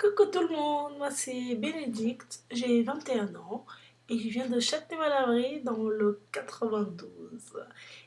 Coucou tout le monde, moi c'est Bénédicte, j'ai 21 ans et je viens de Châtenay-Malabry dans le 92.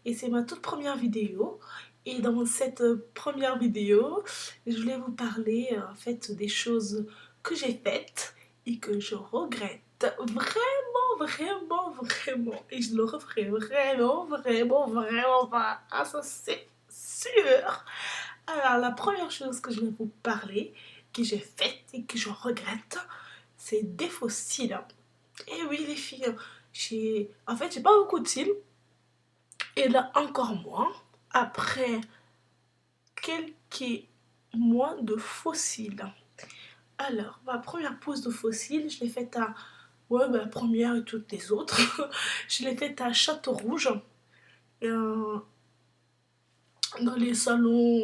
Et c'est ma toute première vidéo. Et dans cette première vidéo, je voulais vous parler en fait des choses que j'ai faites et que je regrette vraiment. Et je le referai vraiment pas. Ah ça c'est sûr. Alors, la première chose que je vais vous parler, que j'ai faite et que je regrette, c'est des faux cils. Et oui, les filles, en fait, j'ai pas beaucoup de cils, et là encore moins, après quelques mois de faux cils. Alors, ma première pose de faux cils, je l'ai faite à, ouais, la première et toutes les autres, je l'ai faite à Château Rouge, euh, dans les salons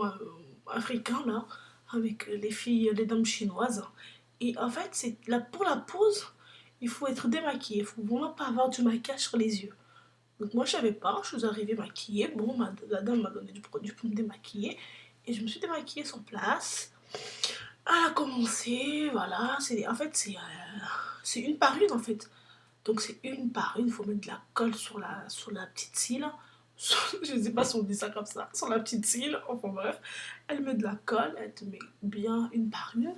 africains, là, avec les filles, les dames chinoises. Et en fait, pour la pose, il faut être démaquillé. Il faut vraiment pas avoir du maquillage sur les yeux. Donc moi, je savais pas. Je suis arrivée maquillée. Bon, la dame m'a donné du produit pour me démaquiller. Et je me suis démaquillée sur place. Elle a commencé, voilà. En fait, c'est une par une, en fait. Donc c'est une par une. Il faut mettre de la colle sur la petite cils. Je ne sais pas si on dit ça comme ça. Sur la petite cils. Enfin bref. Elle met de la colle. Elle te met bien une par une.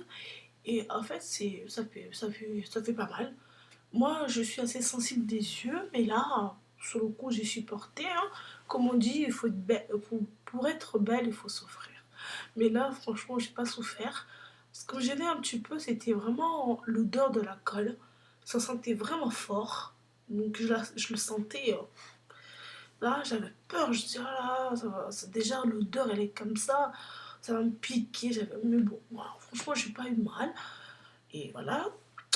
Et en fait, ça fait pas mal. Moi, je suis assez sensible des yeux, mais là, sur le coup, j'ai supporté, hein. Comme on dit, il faut être belle, pour être belle, il faut souffrir. Mais là, franchement, j'ai pas souffert. Ce qui me gênait un petit peu, c'était vraiment l'odeur de la colle. Ça sentait vraiment fort. Donc, je le sentais. Là, j'avais peur. Je dis, ah là, déjà, l'odeur, elle est comme ça va me piquer. Mais bon, voilà, franchement, j'ai pas eu mal. Et voilà,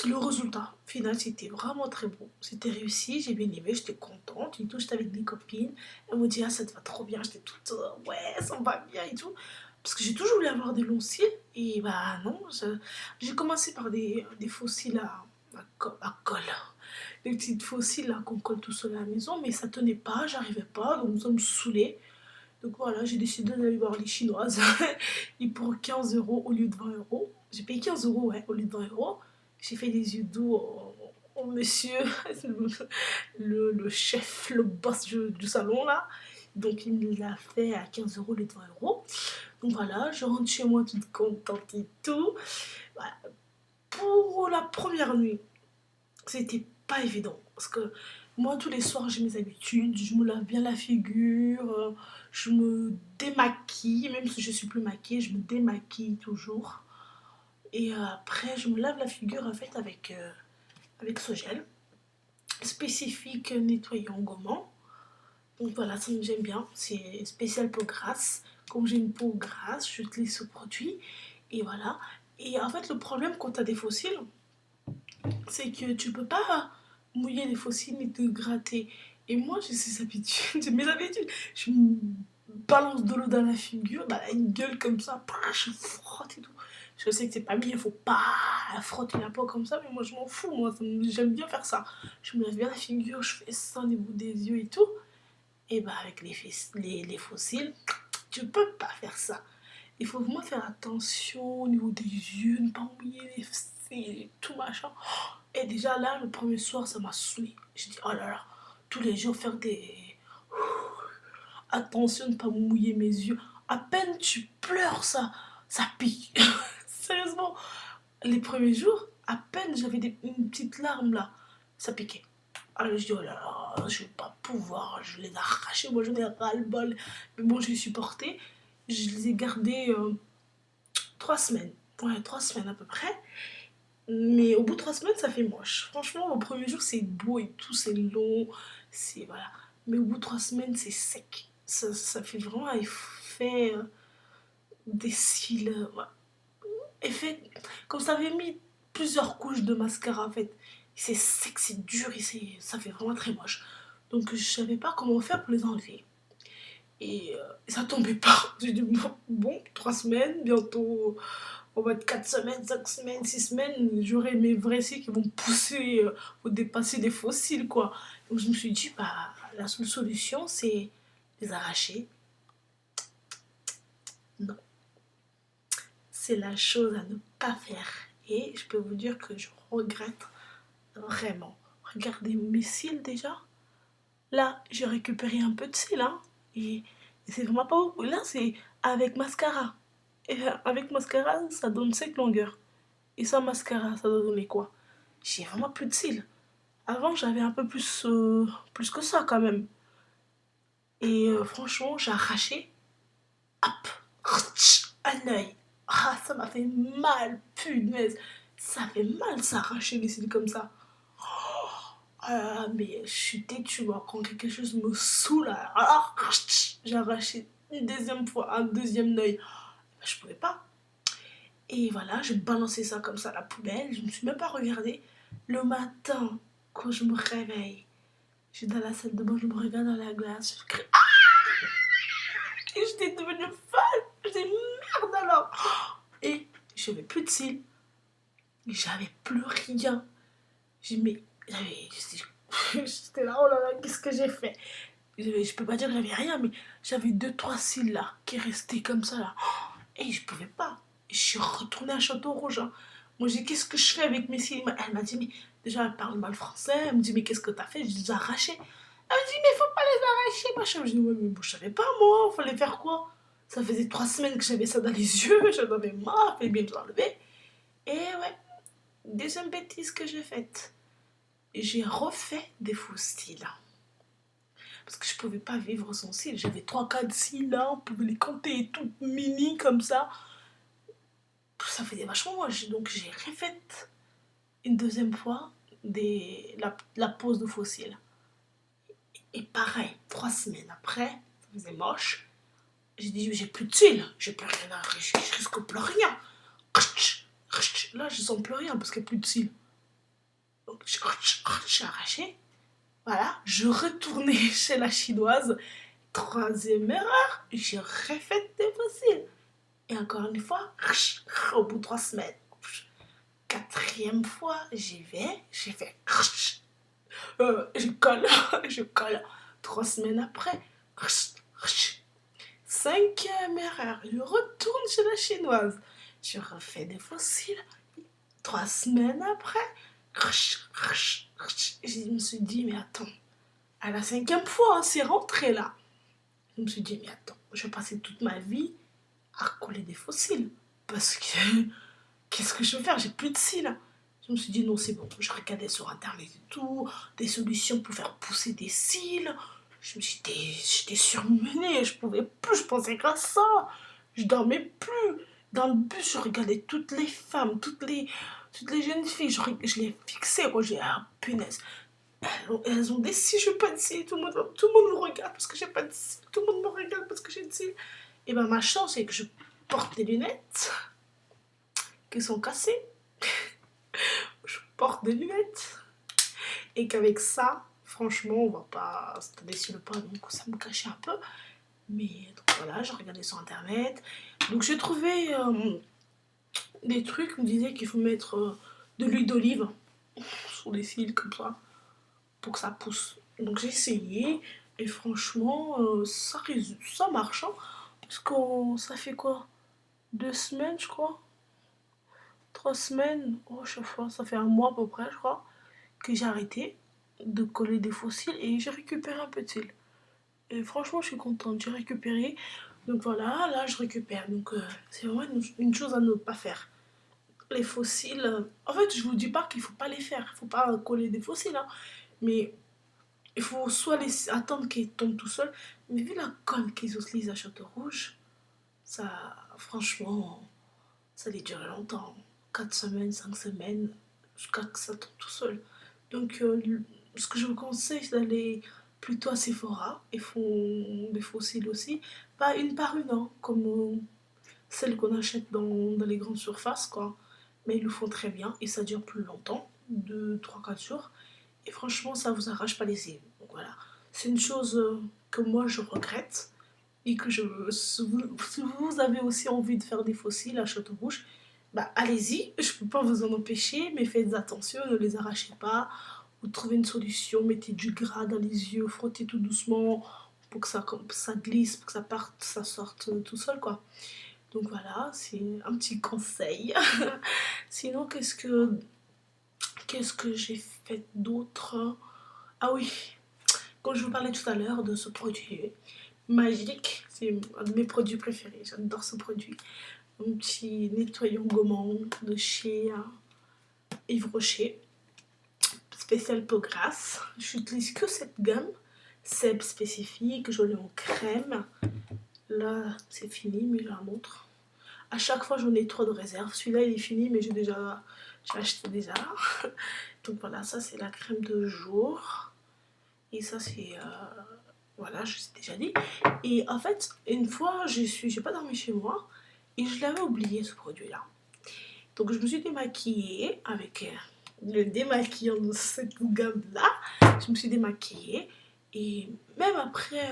le résultat final, c'était vraiment très bon. C'était réussi, j'ai bien aimé, j'étais contente et tout. J'étais avec des copines. Elles m'ont dit, ah, ça te va trop bien. J'étais toute, ouais, ça me va bien et tout. Parce que j'ai toujours voulu avoir des longs cils. Et bah non, j'ai commencé par des faux cils à colle. Des petites faux cils là qu'on colle tout seul à la maison. Mais ça tenait pas, j'arrivais pas. Donc ça me saoulait. Donc voilà, j'ai décidé d'aller voir les chinoises. Et pour 15 euros au lieu de 20 euros, j'ai payé 15 euros ouais, au lieu de 20 euros. J'ai fait des yeux doux au monsieur, le chef, le boss du salon là. Donc il me l'a fait à 15 euros au lieu de 20 euros. Donc voilà, je rentre chez moi toute contente et tout. Voilà. Pour la première nuit, c'était pas évident parce que moi tous les soirs j'ai mes habitudes, je me lave bien la figure, je me démaquille, même si je suis plus maquillée, je me démaquille toujours. Et après je me lave la figure en fait avec ce gel spécifique nettoyant gommant. Donc voilà, ça j'aime bien, c'est spécial peau grasse. Comme j'ai une peau grasse, j'utilise ce produit et voilà. Et en fait le problème quand tu as des fossiles, c'est que tu peux pas mouiller les fossiles ni te gratter. Et moi, j'ai ces habitudes, j'ai mes habitudes. Je me balance de l'eau dans la figure, bah, une gueule comme ça, je frotte et tout. Je sais que c'est pas bien, il faut pas frotter la peau comme ça, mais moi je m'en fous, j'aime bien faire ça. Je me lave bien la figure, je fais ça au niveau des yeux et tout. Et bah avec les fossiles, tu peux pas faire ça. Il faut vraiment faire attention au niveau des yeux, ne pas mouiller les cils et tout machin. Et déjà là, le premier soir, ça m'a saoulé. Je dis, oh là là, tous les jours faire des... Attention de ne pas mouiller mes yeux. À peine tu pleures, ça pique. Sérieusement, les premiers jours, à peine j'avais une petite larme là, ça piquait. Alors je dis, oh là là, je vais pas pouvoir, je les ai arrachés, moi j'en ai ras-le-bol. Mais bon, j'ai supporté. Je les ai gardés 3 semaines. Ouais, 3 semaines à peu près. Mais au bout de 3 semaines, ça fait moche. Franchement, au premier jour, c'est beau et tout, c'est long, c'est voilà. Mais au bout de 3 semaines, c'est sec. Ça fait vraiment effet des cils. Ouais. Effet, comme ça avait mis plusieurs couches de mascara en fait. C'est sec, c'est dur et ça fait vraiment très moche. Donc je savais pas comment faire pour les enlever. Et ça tombait pas. J'ai dit bon, 3 semaines, bientôt on va être 4 semaines, 5 semaines, 6 semaines, j'aurai mes vrais cils qui vont pousser ou dépasser des fossiles, quoi. Donc je me suis dit, bah, la seule solution, c'est les arracher. Non. C'est la chose à ne pas faire. Et je peux vous dire que je regrette vraiment. Regardez mes cils déjà. Là, j'ai récupéré un peu de cils, hein. Et c'est vraiment pas beaucoup. Là, c'est avec mascara. Et avec mascara, ça donne 5 longueurs. Et sans mascara, ça doit donner quoi? J'ai vraiment plus de cils. Avant, j'avais un peu plus que ça quand même. Et franchement, j'ai arraché. Hop, un œil. Ah, ça m'a fait mal, punaise. Ça fait mal, ça, arracher les cils comme ça. Ah, mais je suis têtue, moi, quand quelque chose me saoule, alors j'ai arraché une deuxième fois, un deuxième œil. Je pouvais pas. Et voilà, j'ai balancé ça comme ça à la poubelle. Je ne me suis même pas regardée. Le matin, quand je me réveille, je suis dans la salle de bain, je me regarde dans la glace, je crie. Et j'étais devenue folle. Je dis merde alors. Et j'avais plus de cils. J'avais plus rien. J'ai mis. J'étais là, oh là là, qu'est-ce que j'ai fait? Je peux pas dire que j'avais rien, mais j'avais 2-3 cils là qui restaient comme ça là. Et je pouvais pas. Je suis retournée à Château Rouge, hein. Moi, j'ai dit, qu'est-ce que je fais avec mes cils? Elle m'a dit, mais déjà, elle parle mal français. Elle me dit, mais qu'est-ce que t'as fait? Je les ai arrachés. Elle me dit, mais faut pas les arracher, machin. Je dis, ouais, mais bon, je savais pas, moi. Fallait faire quoi? Ça faisait 3 semaines que j'avais ça dans les yeux. J'en avais marre. Fallait bien les enlever. Et ouais, deuxième bêtise que j'ai faite. J'ai refait des faux cils. Parce que je pouvais pas vivre sans cils. J'avais 3-4 cils là. On pouvait les compter tout mini comme ça. Ça faisait vachement moche. Donc j'ai refait une deuxième fois la pose de fossiles. Et pareil, 3 semaines après, ça faisait moche. J'ai dit, j'ai plus de cils, j'ai plus rien à je risque plus rien. Là, je sens plus rien parce qu'il n'y a plus de cils. Donc, j'ai arraché. Voilà, je retournais chez la chinoise. Troisième erreur, j'ai refait des fossiles. Et encore une fois, au bout de 3 semaines. Quatrième fois, j'y vais, j'ai fait je colle, je colle. 3 semaines après, cinquième erreur, je retourne chez la chinoise. Je refais des fossiles. 3 semaines après, je me suis dit, mais attends, à la cinquième fois, hein, c'est rentré là. Je me suis dit, mais attends, je vais passer toute ma vie à coller des fossiles. Parce que, qu'est-ce que je vais faire? J'ai plus de cils. Je me suis dit, non, c'est bon. Je regardais sur internet et tout, des solutions pour faire pousser des cils. J'étais surmenée, je pouvais plus, je pensais qu'à ça. Je dormais plus. Dans le bus, je regardais toutes les femmes, toutes les jeunes filles. Je les fixais, quoi. J'ai ah, punaise. Elles ont des cils, je n'ai pas de cils. Tout le monde me regarde parce que j'ai pas de cils. Tout le monde me regarde parce que j'ai de cils. Et ben ma chance, c'est que je porte des lunettes qui sont cassées. Je porte des lunettes. Et qu'avec ça, franchement, on va pas se laisser le pas, donc ça me cachait un peu. Mais donc voilà, j'ai regardé sur internet. Donc j'ai trouvé des trucs qui me disaient qu'il faut mettre de l'huile d'olive sur les cils comme ça pour que ça pousse. Donc j'ai essayé et franchement, ça marche. Hein, parce que ça fait quoi? 2 semaines, je crois. 3 semaines. Oh, chaque fois, ça fait un mois à peu près, je crois, que j'ai arrêté de coller des fossiles et j'ai récupéré un peu de cils. Et franchement, je suis contente, j'ai récupéré. Donc voilà, là, je récupère. Donc c'est vraiment une chose à ne pas faire. Les fossiles, en fait, je vous dis pas qu'il faut pas les faire. Il faut pas coller des fossiles, hein. Mais il faut soit les attendre qu'ils tombent tout seuls. Mais vu la colle qu'ils utilisent à Château Rouge, ça, franchement, ça les dure longtemps. 4 semaines, 5 semaines, jusqu'à ce que ça tombe tout seul. Donc, ce que je vous conseille, c'est d'aller plutôt à Sephora. Ils font des fossiles aussi. Pas une par une, hein, comme celles qu'on achète dans les grandes surfaces, quoi. Mais ils le font très bien et ça dure plus longtemps, 2, 3, 4 jours. Et franchement, ça vous arrache pas les cils. Donc voilà. C'est une chose que moi je regrette. Et que si vous avez aussi envie de faire des fossiles à Château Rouge, bah allez-y, je peux pas vous en empêcher, mais faites attention, ne les arrachez pas. Vous trouvez une solution, mettez du gras dans les yeux, frottez tout doucement pour que ça glisse, pour que ça parte, ça sorte tout seul, quoi. Donc voilà, c'est un petit conseil. Sinon, qu'est-ce que j'ai fait d'autre? Ah oui, quand je vous parlais tout à l'heure de ce produit magique, c'est un de mes produits préférés, j'adore ce produit. Un petit nettoyant gommant de chez Yves Rocher, spécial peau grasse. J'utilise que cette gamme, cèpe spécifique, je l'ai en crème. Là, c'est fini, mais je la montre. À chaque fois, j'en ai 3 de réserve. Celui-là, il est fini, mais j'ai acheté déjà. Donc voilà, ça c'est la crème de jour. Et ça c'est, voilà, je l'ai déjà dit. Et en fait, une fois, j'ai pas dormi chez moi et je l'avais oublié ce produit-là. Donc je me suis démaquillée avec le démaquillant de cette gamme-là. Je me suis démaquillée et même après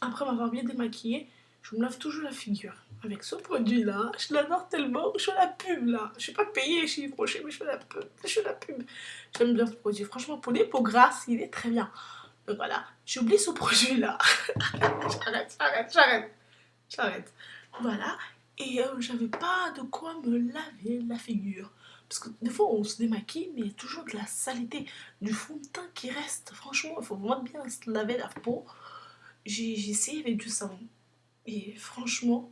m'avoir bien démaquillée, je me lave toujours la figure avec ce produit-là. Je l'adore tellement. Je fais la pub là. Je suis pas payée chez Yves Rocher, mais je fais la pub. Je fais la pub. J'aime bien ce produit. Franchement, pour les peaux grasses, il est très bien. Donc voilà, j'oublie ce produit-là. J'arrête. Voilà. Et j'avais pas de quoi me laver la figure. Parce que des fois, on se démaquille, mais il y a toujours de la saleté, du fond de teint qui reste. Franchement, il faut vraiment bien se laver la peau. J'ai essayé avec du savon. Et franchement,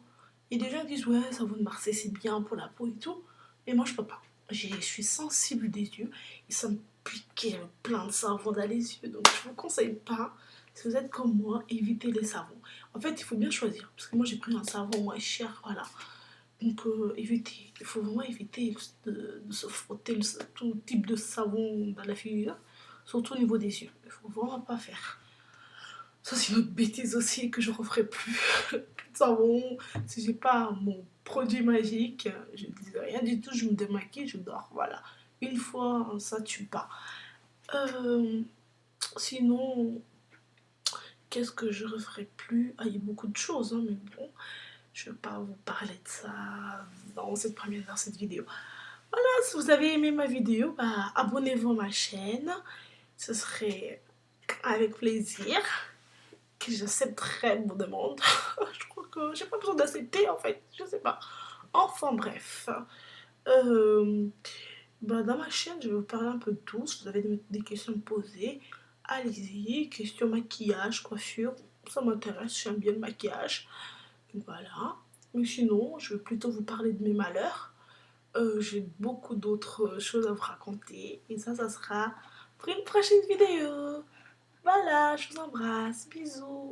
il y a des gens qui disent ouais, savon de Marseille c'est bien pour la peau et tout. Mais moi je peux pas. Je suis sensible des yeux et ça me piquait plein de savon dans les yeux. Donc je vous conseille pas. Si vous êtes comme moi, évitez les savons. En fait, il faut bien choisir. Parce que moi j'ai pris un savon moins cher, voilà. Donc évitez. Il faut vraiment éviter de se frotter tout type de savon dans la figure. Surtout au niveau des yeux. Il faut vraiment pas faire. Ça, c'est une autre bêtise aussi que je referai plus. Plus de savon. Si j'ai pas mon produit magique, je ne dis rien du tout, je me démaquille, je dors. Voilà. Une fois, ça tue pas. Euh, Sinon, qu'est-ce que je referai plus? Ah, il y a beaucoup de choses, hein, mais bon, je ne vais pas vous parler de ça dans cette vidéo. Voilà, si vous avez aimé ma vidéo, bah, abonnez-vous à ma chaîne. Ce serait avec plaisir que j'accepterai vos demandes. Je crois que j'ai pas besoin d'accepter en fait, je sais pas. Enfin bref. Euh, dans ma chaîne, je vais vous parler un peu de tout. Si vous avez des questions à me poser, allez-y. Questions maquillage, coiffure, ça m'intéresse, j'aime bien le maquillage. Donc voilà. Mais sinon, je vais plutôt vous parler de mes malheurs. J'ai beaucoup d'autres choses à vous raconter. Et ça sera pour une prochaine vidéo. Voilà, je vous embrasse. Bisous.